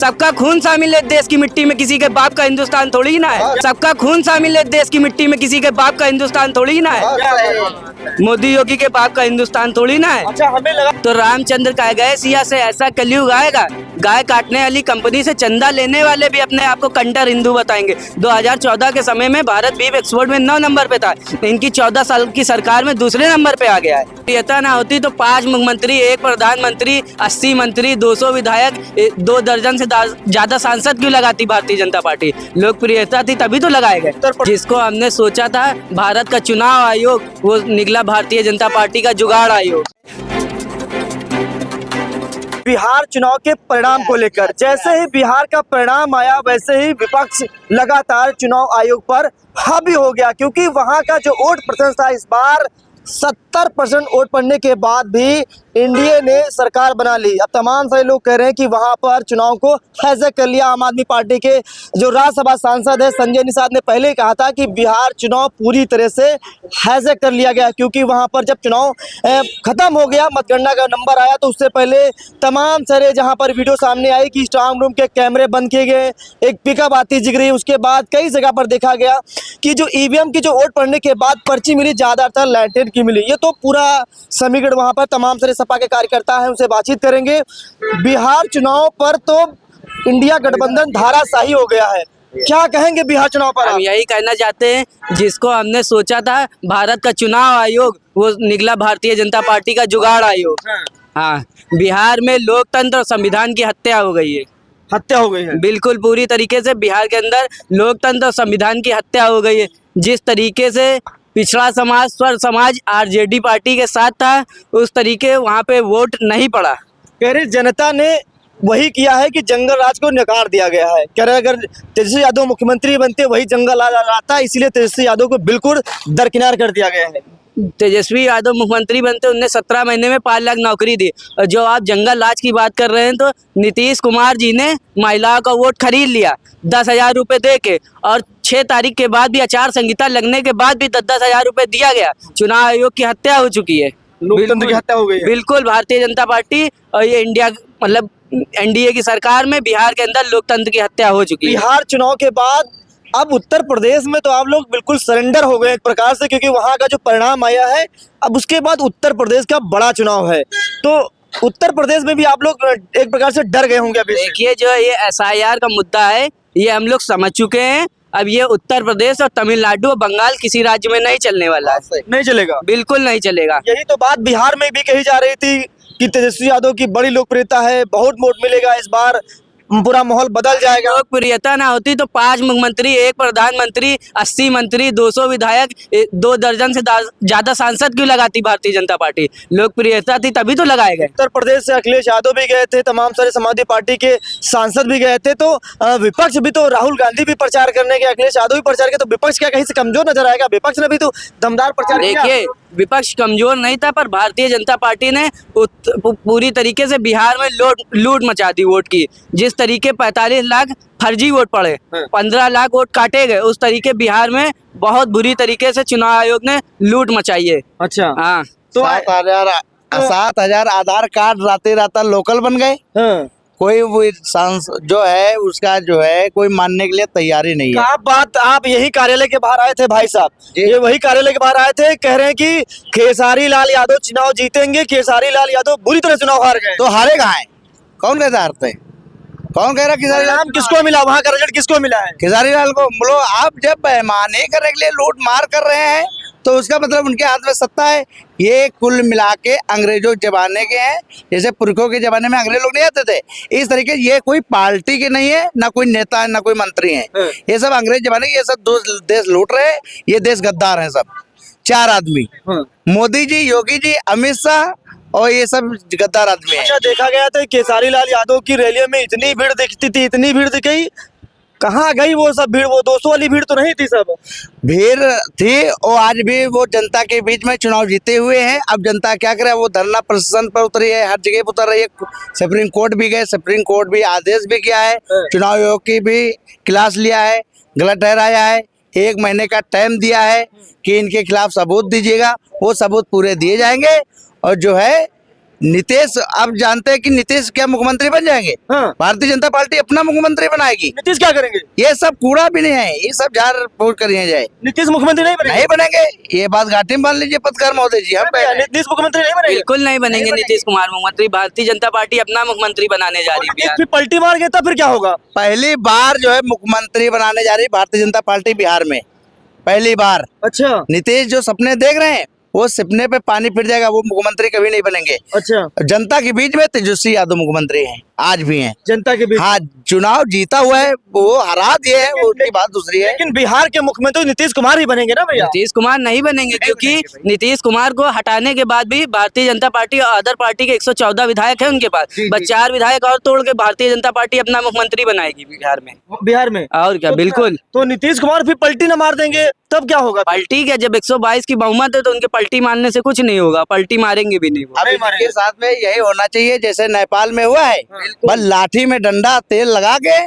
सबका खून शामिल है देश की मिट्टी में, किसी के बाप का हिंदुस्तान थोड़ी ना है। सबका खून शामिल है देश की मिट्टी में, किसी के बाप का हिंदुस्तान थोड़ी ना है। मोदी योगी के बाप का हिंदुस्तान थोड़ी ना है। अच्छा, हमें लगा तो रामचंद्र कह गए सिया से ऐसा कलयुग आएगा, गाय काटने वाली कंपनी से चंदा लेने वाले भी अपने आप को कंटर हिंदू बताएंगे। 2014 के समय में भारत बीफ एक्सपोर्ट में 9 नंबर पे था, इनकी 14 साल की सरकार में दूसरे नंबर पे आ गया है। प्रियता ना होती तो 5 मुख्यमंत्री, 1 प्रधानमंत्री, 80 मंत्री, 200 विधायक, 2 दर्जन से ज्यादा सांसद क्यों लगाती भारतीय जनता पार्टी। लोकप्रियता थी तभी तो लगाए गए। जिसको हमने सोचा था भारत का चुनाव आयोग, वो निकला भारतीय जनता पार्टी का जुगाड़ आयोग। बिहार चुनाव के परिणाम को लेकर जैसे ही बिहार का परिणाम आया वैसे ही विपक्ष लगातार चुनाव आयोग पर हावी हो गया, क्योंकि वहां का जो वोट प्रतिशत था इस बार 70% वोट पड़ने के बाद भी एनडीए ने सरकार बना ली। अब तमाम सारे लोग कह रहे हैं कि वहां पर चुनाव को हाईजैक कर लिया। आम आदमी पार्टी के जो राज्यसभा सांसद है संजय निषाद ने पहले ही कहा था कि बिहार चुनाव पूरी तरह से हाईजैक कर लिया गया, क्योंकि वहां पर जब चुनाव खत्म हो गया, मतगणना का नंबर आया, तो उससे पहले तमाम सारे जहां पर वीडियो सामने आई कि स्ट्रांग रूम के कैमरे बंद किए गए, एक पिकअप आती दिख रही। उसके बाद कई जगह पर देखा गया कि जो ईवीएम की जो वोट पड़ने के बाद पर्ची मिली ज्यादातर लैंटेड की मिली। ये तो पूरा समीकरण वहां पर तमाम सारे सपा के कार्यकर्ता हैं, उनसे बातचीत करेंगे। बिहार चुनाव पर तो इंडिया गठबंधन धाराशाही हो गया है, क्या कहेंगे बिहार चुनाव पर? हम यही कहना चाहते हैं, जिसको हमने सोचा था भारत का चुनाव आयोग, वो निकला भारतीय जनता पार्टी का जुगाड़ आयोग। हाँ, बिहार में लोकतंत्र और संविधान की हत्या हो गई है। हत्या हो गई है बिल्कुल पूरी तरीके से बिहार के अंदर लोकतंत्र और संविधान की हत्या हो गई है। जिस तरीके से पिछड़ा समाज, स्वर समाज आरजेडी पार्टी के साथ था, उस तरीके वहाँ पे वोट नहीं पड़ा। कह रहे जनता ने वही किया है कि जंगल राज को नकार दिया गया है। कह रहे अगर तेजस्वी यादव मुख्यमंत्री बनते वही जंगल राज आता, इसीलिए तेजस्वी यादव को बिल्कुल दरकिनार कर दिया गया है। तेजस्वी यादव मुख्यमंत्री बनते उनने 17 महीने में 5 लाख नौकरी दी। और जो आप जंगल राज की बात कर रहे हैं, तो नीतीश कुमार जी ने महिलाओं का वोट खरीद लिया 10,000 रुपये दे के, और 6 तारीख के बाद भी आचार संहिता लगने के बाद भी 10,000 रुपये दिया गया। चुनाव आयोग की हत्या हो चुकी है, लोकतंत्र की हत्या हो गई है। बिल्कुल भारतीय जनता पार्टी और ये इंडिया मतलब एनडीए की सरकार में बिहार के अंदर लोकतंत्र की हत्या हो चुकी है। बिहार चुनाव के बाद अब उत्तर प्रदेश में तो आप लोग बिल्कुल सरेंडर हो गए एक प्रकार से, क्योंकि वहां का जो परिणाम आया है। अब उसके बाद उत्तर प्रदेश का बड़ा चुनाव है, तो उत्तर प्रदेश में भी आप लोग एक प्रकार से डर गए होंगे। अभी देखिए, जो ये एसआईआर का मुद्दा है, ये हम लोग समझ चुके हैं। अब ये उत्तर प्रदेश और तमिलनाडु और बंगाल किसी राज्य में नहीं चलने वाला है। नहीं चलेगा, बिल्कुल नहीं चलेगा। यही तो बात बिहार में भी कही जा रही थी कि तेजस्वी यादव की बड़ी लोकप्रियता है, बहुत वोट मिलेगा, इस बार पूरा माहौल बदल जाएगा। लोकप्रियता ना होती तो 5 मुख्यमंत्री, 1 प्रधानमंत्री, 80 मंत्री, 200 विधायक, 2 दर्जन से ज्यादा सांसद क्यों लगाती भारतीय जनता पार्टी। लोकप्रियता थी तभी तो लगाए गए। उत्तर प्रदेश से अखिलेश यादव भी गए थे, तमाम सारे समाजवादी पार्टी के सांसद भी गए थे, तो विपक्ष भी तो राहुल गांधी भी प्रचार करने के, अखिलेश यादव भी प्रचार के, तो विपक्ष क्या कहीं से कमजोर नजर आएगा? विपक्ष ने भी तो दमदार प्रचार किया। देखिए, विपक्ष कमजोर नहीं था, पर भारतीय जनता पार्टी ने पूरी तरीके से बिहार में लूट मचा दी वोट की। जिस तरीके 45 लाख फर्जी वोट पड़े, 15 लाख वोट काटे गए, उस तरीके बिहार में बहुत बुरी तरीके से चुनाव आयोग ने लूट मचाई है। अच्छा, हाँ, तो 7,000 आधार कार्ड राते राता लोकल बन गए। कोई वो जो है उसका जो है कोई मानने के लिए तैयारी नहीं है। आप बात आप यही कार्यालय के बाहर आए थे भाई साहब, ये वही कार्यालय के बाहर आए थे, कह रहे हैं कि खेसारी लाल यादव चुनाव जीतेंगे, खेसारी लाल यादव बुरी तरह चुनाव हार गए। तो हारे कहाँ है? कौन कहता हारते हैं? कौन कह रहा खेसारी लाल? किसको मिला वहाँ का रिजल्ट, किसको मिला है? खेसारी लाल को बोलो। आप जब बेईमानी करने के लिए लूट मार कर रहे हैं तो उसका मतलब उनके हाथ में सत्ता है। ये कुल मिला के अंग्रेजों जमाने के हैं, जैसे पुरखों के जमाने में अंग्रेज लोग नहीं आते थे, इस तरीके ये कोई पार्टी के नहीं है, ना कोई नेता है, ना कोई मंत्री है। ये सब अंग्रेज जमाने के, ये सब देश लूट रहे हैं, ये देश गद्दार हैं सब। 4 आदमी, मोदी जी, योगी जी, अमित शाह और ये सब गद्दार आदमी हैं। अच्छा, देखा गया था केसारी लाल यादव की रैलियों में इतनी भीड़ दिखती थी, इतनी भीड़ दिखी, कहाँ गई वो सब भीड़? वो 200 वाली भीड़ तो नहीं थी, सब भीड़ थी। और आज भी वो जनता के बीच में चुनाव जीते हुए हैं। अब जनता क्या करे, वो धरना प्रदर्शन पर उतरी है, हर जगह पर उतर रही है। सुप्रीम कोर्ट भी गए, सुप्रीम कोर्ट भी आदेश भी किया है, चुनाव आयोग की भी क्लास लिया है, गलत ठहराया है, 1 महीने का टाइम दिया है कि इनके खिलाफ सबूत दीजिएगा। वो सबूत पूरे दिए जाएंगे और जो है नीतीश, आप जानते हैं कि नीतीश क्या मुख्यमंत्री बन जाएंगे? हाँ। भारतीय जनता पार्टी अपना मुख्यमंत्री बनाएगी। नीतीश क्या करेंगे? ये सब कूड़ा भी नहीं है, ये सब झाड़ फूक करिए जाए, नीतीश मुख्यमंत्री नहीं बनेंगे? नहीं बनेंगे। ये बात घाटी में मान लीजिए पत्रकार महोदय जी, हम कह रहे हैं। नीतीश मुख्यमंत्री नहीं बनेंगे? बिल्कुल नहीं बनेंगे नीतीश कुमार मुख्यमंत्री। भारतीय जनता पार्टी अपना मुख्यमंत्री बनाने जा रही है नीतीश बिहार। फिर पलटी मार गया था, फिर क्या होगा? पहली बार जो है मुख्यमंत्री बनाने जा रही है भारतीय जनता पार्टी बिहार में, पहली बार। अच्छा नीतीश जो सपने देख रहे हैं वो सपने पे पानी फिर जाएगा, वो मुख्यमंत्री कभी नहीं बनेंगे। अच्छा, जनता के बीच में तेजस्वी यादव मुख्यमंत्री हैं, आज भी हैं। जनता के बीच। हाँ, चुनाव जीता हुआ है, वो हरा दिए है, वो उनकी बात दूसरी है। लेकिन बिहार के मुख्यमंत्री नीतीश कुमार ही बनेंगे ना भैया? नीतीश कुमार नहीं बनेंगे, क्योंकि नीतीश कुमार को हटाने के बाद भी भारतीय जनता पार्टी और अदर पार्टी के 114 विधायक है उनके पास। बस 4 विधायक और तोड़ के भारतीय जनता पार्टी अपना मुख्यमंत्री बनाएगी बिहार में। बिहार में और क्या, बिल्कुल। तो नीतीश कुमार फिर पलटी न मार देंगे तब क्या होगा? पलटी क्या, जब 122 की बहुमत है तो उनके पलटी मारने से कुछ नहीं होगा, पलटी मारेंगे भी नहीं वो। अब इनके साथ में यही होना चाहिए जैसे नेपाल में हुआ है, बस लाठी में डंडा तेल लगा के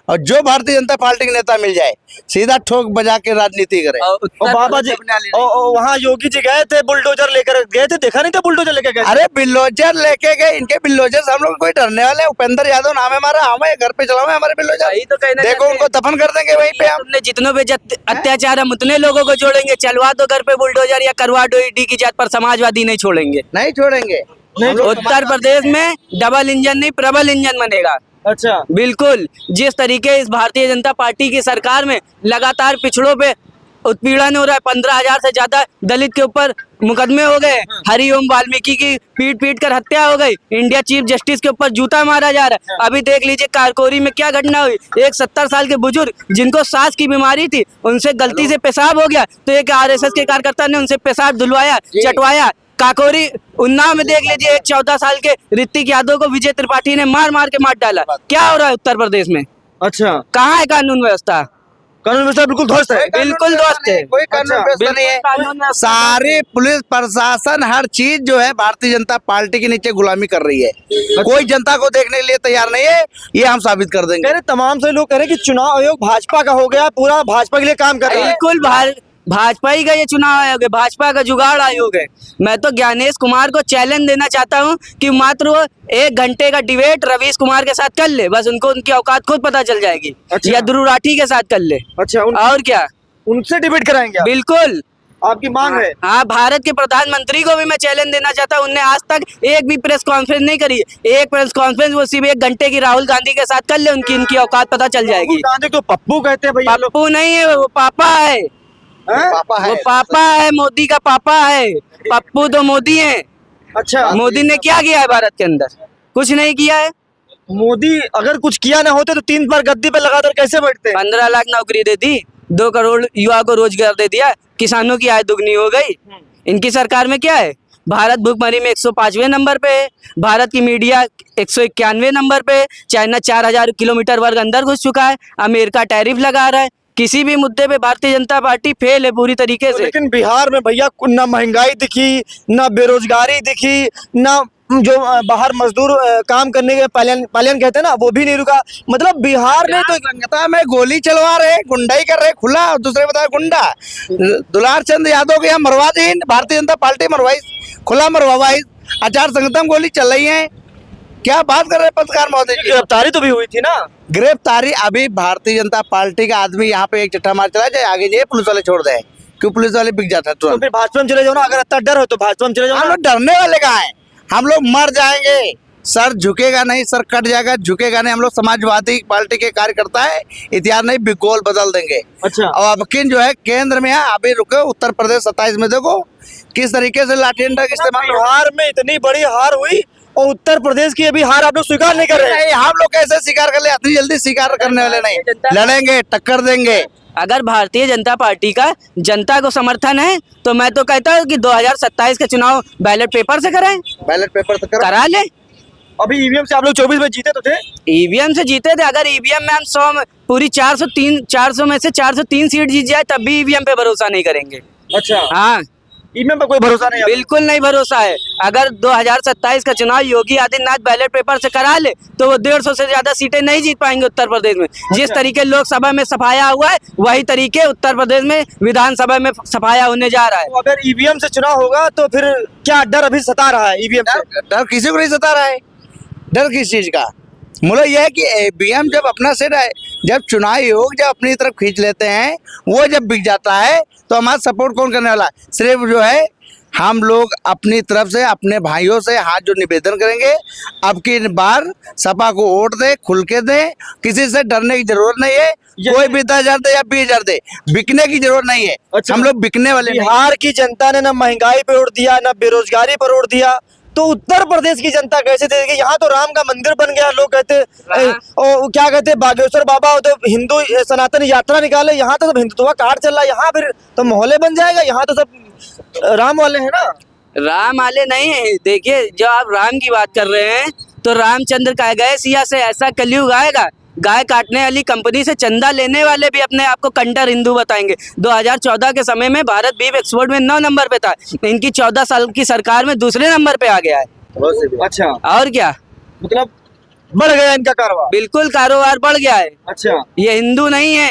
और जो भारतीय जनता पार्टी के नेता मिल जाए सीधा ठोक बजा के राजनीति करे। और और उत्तर बाबा जी वहाँ योगी जी गए थे, बुलडोजर लेकर गए थे, देखा नहीं था बुलडोजर लेकर गए? अरे बिल्डोजर लेके गए, इनके बिल्डोजर से हम लोग कोई डरने वाले हैं? उपेंद्र यादव नाम है हमारा, हमें घर पे चलाओ हमारे बिल्डोजर, यही तो कहना देखो चाहते उनको दफन कर देंगे वहीं पे हम। तुमने जितनों पे अत्याचार हम उतने लोगों को जोड़ेंगे, चलवा दो घर पे बुलडोजर या करवा दो ईडी की जात, पर समाजवादी नहीं छोड़ेंगे। नहीं छोड़ेंगे। उत्तर प्रदेश में डबल इंजन नहीं प्रबल इंजन बनेगा। अच्छा, बिल्कुल। जिस तरीके इस भारतीय जनता पार्टी की सरकार में लगातार पिछड़ों पे उत्पीड़न हो रहा है, 15,000 से ज्यादा दलित के ऊपर मुकदमे हो गए, हरिओम वाल्मीकि की पीट पीट कर हत्या हो गई, इंडिया चीफ जस्टिस के ऊपर जूता मारा जा रहा है। अभी देख लीजिए कारकोरी में क्या घटना हुई, एक 70 साल के बुजुर्ग जिनको सांस की बीमारी थी, उनसे गलती से पेशाब हो गया तो एक आरएसएस के कार्यकर्ता ने उनसे पेशाब धुलवाया, चटवाया। काकोरी उन्नाव में देख लीजिए, एक 14 साल के ऋतिक यादव को विजय त्रिपाठी ने मार मार के मार डाला। क्या हो रहा है उत्तर प्रदेश में? अच्छा, कहाँ है कानून व्यवस्था? कानून व्यवस्था बिल्कुल ध्वस्त है। बिल्कुल दोस्त है। कोई कानून अच्छा, व्यवस्था नहीं है। कानून व्यवस्था सारी पुलिस प्रशासन हर चीज जो है भारतीय जनता पार्टी के नीचे गुलामी कर रही है, कोई जनता को देखने के लिए तैयार नहीं है, ये हम साबित कर देंगे। कह रहे तमाम से लोग कह रहे कि चुनाव आयोग भाजपा का हो गया, पूरा भाजपा के लिए काम कर रहा है। बिल्कुल भाजपा ही का ये चुनाव आयोग है, भाजपा का जुगाड़ आयोग है। मैं तो ज्ञानेश कुमार को चैलेंज देना चाहता हूं कि मात्र वो 1 घंटे का डिबेट रवीश कुमार के साथ कर ले, बस उनको उनकी औकात खुद पता चल जाएगी। अच्छा। या ध्रुव राठी के साथ कर ले। अच्छा, और क्या, उनसे डिबेट कराएंगे आप? बिल्कुल। आपकी मांग है? हाँ, भारत के प्रधानमंत्री को भी मैं चैलेंज देना चाहता हूँ, उनने आज तक एक भी प्रेस कॉन्फ्रेंस नहीं करी। एक प्रेस कॉन्फ्रेंस वो सिर्फ 1 घंटे की राहुल गांधी के साथ कर ले, उनकी औकात पता चल जाएगी। राहुल गांधी को पप्पू कहते हैं भैया लोग। पप्पू नहीं है वो, पापा है। पापा है। वो पापा है, मोदी का पापा है। पप्पू तो मोदी है। अच्छा, मोदी ने क्या किया है भारत के अंदर? कुछ नहीं किया है। मोदी अगर कुछ किया ना होते तो 3 बार गद्दी पे लगातार कैसे बैठते? 15 लाख नौकरी दे दी, 2 करोड़ युवा को रोजगार दे दिया, किसानों की आय दुगनी हो गई। इनकी सरकार में क्या है? भारत भुखमरी में 105वें नंबर पे है, भारत की मीडिया 191वें नंबर पे, चाइना 4000 किलोमीटर वर्ग अंदर घुस चुका है, अमेरिका टैरिफ लगा रहा है। किसी भी मुद्दे पे भारतीय जनता पार्टी फेल है पूरी तरीके से। लेकिन बिहार में भैया ना महंगाई दिखी, ना बेरोजगारी दिखी, ना जो बाहर मजदूर काम करने के पलायन कहते हैं ना, वो भी नहीं रुका। मतलब बिहार में तो संगता में गोली चलवा रहे, गुंडाई कर रहे खुला, और दूसरे बता गुंडा दुलार चंद यादव के यहाँ मरवा दी भारतीय जनता पार्टी, मरवाई खुला मरवाई, आचार संहिता में गोली चल रही है। क्या बात कर रहे हैं पत्रकार महोदय जी? गिरफ्तारी तो भी हुई थी ना? गिरफ्तारी अभी भारतीय जनता पार्टी का आदमी यहाँ पे एक चिट्ठा मार चला जाए, आगे जाए पुलिस वाले छोड़ दे, क्यों पुलिस वाले बिक जाता है तो तुरंत। फिर भाजपा में चले जाओ ना, अगर इतना डर हो तो भाजपा में चले जाओ हम ना। लोग डरने वाले कहाँ हैं? हम लोग मर जाएंगे, सर झुकेगा नहीं, सर कट जाएगा, झुकेगा नहीं। हम लोग समाजवादी पार्टी के कार्यकर्ता है, इतिहास नहीं बिगोल बदल देंगे। अच्छा, और अब किन जो है केंद्र में है, अभी रुको उत्तर प्रदेश 27 में देखो किस तरीके से लाठी डंडा का इस्तेमाल हो रहा है। बिहार में इतनी बड़ी हार हुई और उत्तर प्रदेश की अभी हार आप लोग स्वीकार नहीं कर रहे हैं। नहीं, हम लोग कैसे स्वीकार कर ले, इतनी जल्दी स्वीकार करने वाले नहीं, लड़ेंगे, टक्कर देंगे। अगर भारतीय जनता पार्टी का जनता को समर्थन है तो मैं तो कहता हूँ कि 2027 का चुनाव बैलेट पेपर से कराएं, बैलेट पेपर तो करा ले। अभी ईवीएम से आप लोग 24 में जीते तो थे। ईवीएम से जीते थे, अगर ईवीएम में हम 100 में पूरी 400 में से 403 सीट जीत जाए तब भी ईवीएम पे भरोसा नहीं करेंगे। अच्छा, हाँ, ईवीएम पे कोई भरोसा नहीं है। बिल्कुल नहीं भरोसा है। अगर 2027 का चुनाव योगी आदित्यनाथ बैलेट पेपर से करा ले तो वो 150 से ज्यादा सीटें नहीं जीत पाएंगे उत्तर प्रदेश में। जिस तरीके लोकसभा में सफाया हुआ है वही तरीके उत्तर प्रदेश में विधानसभा में सफाया होने जा रहा है। तो अगर ईवीएम से चुनाव होगा तो फिर क्या डर अभी सता रहा है ईवीएम से? डर किसी को नहीं सता रहा है। डर किस चीज का? मतलब यह है कि ईवीएम जब अपना सेट है, जब चुनाव आयोग जब अपनी तरफ खींच लेते हैं, वो जब बिक जाता है तो हमारा सपोर्ट कौन करने वाला? सिर्फ जो है हम लोग अपनी तरफ से अपने भाइयों से हाथ जो निवेदन करेंगे, अब की बार सपा को वोट दे, खुल के दे, किसी से डरने की जरूरत नहीं है। कोई भी 10,000 दे या 20,000 दे, बिकने की जरूरत नहीं है। अच्छा। हम लोग बिकने वाले नहीं। बिहार की जनता ने ना महंगाई पे वोट दिया, ना बेरोजगारी पर वोट दिया, तो उत्तर प्रदेश की जनता कैसे देगी? यहाँ तो राम का मंदिर बन गया, लोग कहते क्या कहते बागेश्वर बाबा तो हिंदू सनातन यात्रा निकाले, यहाँ तो सब हिंदुत्व कार्ड चल रहा है, यहाँ फिर तो मोहल्ले बन जाएगा, यहाँ तो सब राम वाले हैं ना। राम वाले नहीं है। देखिए, जब आप राम की बात कर रहे हैं तो रामचंद्र कह गए सिया से ऐसा कलयुग आएगा, गाय काटने वाली कंपनी से चंदा लेने वाले भी अपने आप को कंटर हिंदू बताएंगे। 2014 के समय में भारत बीफ एक्सपोर्ट में 9 नंबर पे था, इनकी 14 साल की सरकार में दूसरे नंबर पे आ गया है। अच्छा, और क्या, मतलब बढ़ गया इनका कारोबार। बिल्कुल कारोबार बढ़ गया है। अच्छा, ये हिंदू नहीं है,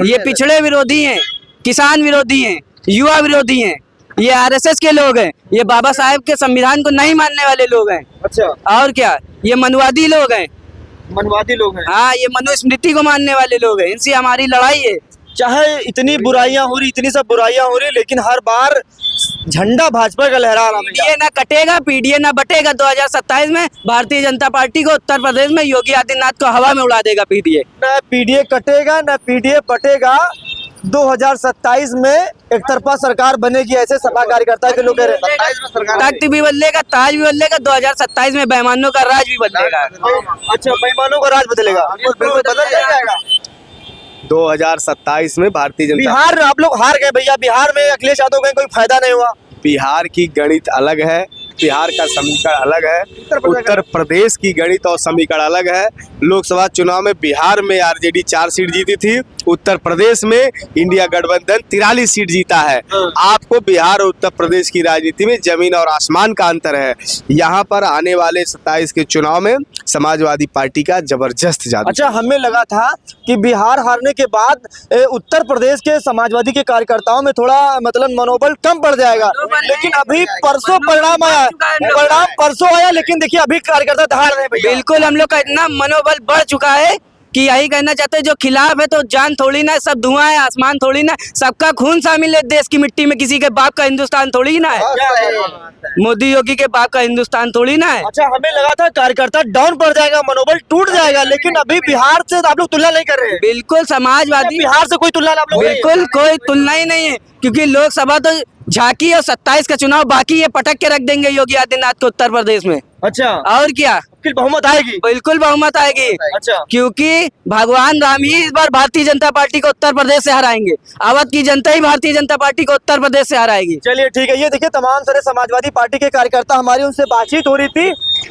ये पिछड़े विरोधी हैं, किसान विरोधी हैं, युवा विरोधी हैं, ये आरएसएस के लोग हैं, ये बाबा साहेब के संविधान को नहीं मानने वाले लोग हैं। अच्छा, और क्या, ये मनवादी लोग हैं। मनवादी लोग हैं। हाँ, ये मनुस्मृति को मानने वाले लोग हैं, इनसे हमारी लड़ाई है। चाहे इतनी बुराइयां हो रही, इतनी सब बुराइयां हो रही, लेकिन हर बार झंडा भाजपा का लहरा रहा है। पीडीए ना कटेगा, पीडीए ना बटेगा। 2027 में भारतीय जनता पार्टी को उत्तर प्रदेश में योगी आदित्यनाथ को हवा में उड़ा देगा पीडीए। ना पीडीए कटेगा, ना पीडीए बटेगा। 2027 में एक तरफा सरकार बनेगी, ऐसे सपा कार्यकर्ता के लोग कह रहे हैं। तख्त भी बदलेगा, ताज भी बदलेगा, 2027 में बेईमानों का राज भी बदलेगा। अच्छा, बेईमानों का राज बदलेगा, बिल्कुल बदल जाएगा। 2027 में भारतीय जनता बिहार आप लोग हार गए भैया, बिहार में अखिलेश यादव का कोई फायदा नहीं हुआ। बिहार की गणित अलग है, बिहार का समीकरण अलग है, उत्तर प्रदेश की गणित और समीकरण अलग है। लोकसभा चुनाव में बिहार में आरजेडी 4 सीट जीती थी, उत्तर प्रदेश में इंडिया गठबंधन 43 सीट जीता है। आपको बिहार और उत्तर प्रदेश की राजनीति में जमीन और आसमान का अंतर है। यहाँ पर आने वाले 27 के चुनाव में समाजवादी पार्टी का जबरदस्त जादू। अच्छा, हमें लगा था कि बिहार हारने के बाद उत्तर प्रदेश के समाजवादी के कार्यकर्ताओं में थोड़ा मतलब मनोबल कम पड़ जाएगा, लेकिन अभी परसों परिणाम आया, परिणाम परसों आया, लेकिन देखिए अभी कार्यकर्ता दहाड़ रहे हैं भैया। बिल्कुल, हम लोग का इतना मनोबल बढ़ चुका है कि यही कहना चाहते हैं, जो खिलाफ है तो जान थोड़ी ना, सब धुआं है, आसमान थोड़ी ना, सबका खून शामिल है देश की मिट्टी में, किसी के बाप का हिंदुस्तान थोड़ी ना है, मोदी योगी के बाप का हिंदुस्तान थोड़ी ना है। अच्छा, हमें लगा था कार्यकर्ता डाउन पड़ जाएगा, मनोबल टूट जाएगा, लेकिन अभी बिहार से आप लोग तुलना नहीं कर रहे हैं। बिल्कुल, समाजवादी बिहार से कोई तुलना आप लोग बिल्कुल कोई तुलना ही नहीं है, क्योंकि लोकसभा तो झांकी और 27 का चुनाव बाकी है, पटक के रख देंगे योगी आदित्यनाथ को उत्तर प्रदेश में। अच्छा, और क्या, फिर बहुमत आएगी। बिल्कुल बहुमत आएगी। अच्छा, क्योंकि भगवान राम ही इस बार भारतीय जनता पार्टी को उत्तर प्रदेश से हराएंगे, अवध की जनता ही भारतीय जनता पार्टी को उत्तर प्रदेश से हराएगी। चलिए ठीक है। ये देखिए तमाम सारे समाजवादी पार्टी के कार्यकर्ता, हमारी उनसे बातचीत हो रही थी।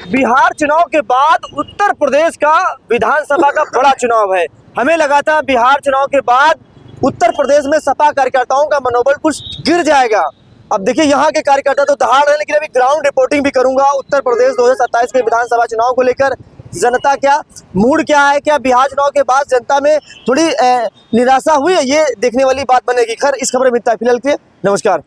बिहार चुनाव के बाद उत्तर प्रदेश का विधानसभा का बड़ा चुनाव है। हमें लगा था बिहार चुनाव के बाद उत्तर प्रदेश में सपा कार्यकर्ताओं का मनोबल कुछ गिर जाएगा। अब देखिए यहाँ के कार्यकर्ता तो दहाड़ रहे हैं, लेकिन अभी ग्राउंड रिपोर्टिंग भी करूंगा उत्तर प्रदेश 2027 के विधानसभा चुनाव को लेकर। जनता क्या मूड क्या है, क्या बिहार चुनाव के बाद जनता में थोड़ी निराशा हुई है, ये देखने वाली बात बनेगी। खैर, इस खबर में इतना, फिलहाल के नमस्कार।